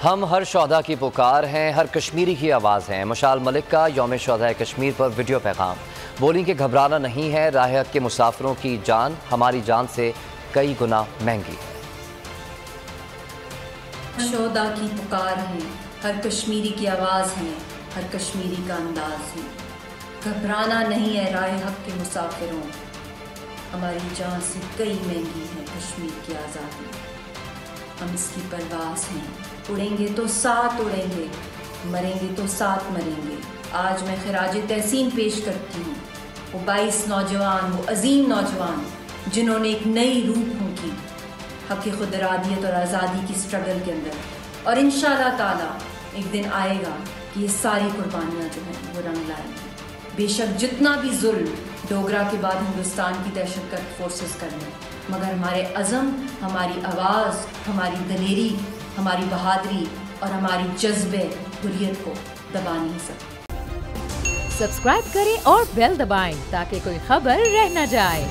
ہم ہر شہدا کی پکار ہیں، ہر کشمیری کی آواز ہیں۔ مشال ملک کا یوم شہدائے کشمیر پر ویڈیو پیغام۔ بولی کہ گھبرانا نہیں ہے، راہ حق کے مسافروں کی جان ہماری جان سے کئی گنا مہنگی ہے۔ شہدا کی پکار ہیں، ہر کشمیری کی آواز ہیں، ہر کشمیری کا انداز ہے۔ گھبرانا نہیں ہے، راہ حق کے مسافروں، ہماری جان سے کئی مہنگی ہے کشمیر کی آزادی۔ ہم اس کی پرواز ہیں، اڑیں گے تو ساتھ اڑیں گے، مریں گے تو ساتھ مریں گے۔ آج میں خراج تحسین پیش کرتی ہوں وہ 22 نوجوان، وہ عظیم نوجوان جنہوں نے ایک نئی روح پھونکی حق خود ارادیت اور آزادی کی سٹرگل کے اندر، اور انشاءاللہ تعالی ایک دن آئے گا کہ یہ ساری قربانیاں جو ہیں وہ رنگ لائیں گی۔ بے شک جتنا بھی ظلم ڈوگرا کے بعد ہندوستان کی دہشت گرد فورسز کر لیں، مگر ہمارے عزم، ہماری آواز، ہماری دلیری، ہماری بہادری اور ہماری جذبے حریت کو دبا نہیں سکتے۔ سبسکرائب کریں اور بیل دبائیں تاکہ کوئی خبر رہ نہ جائے۔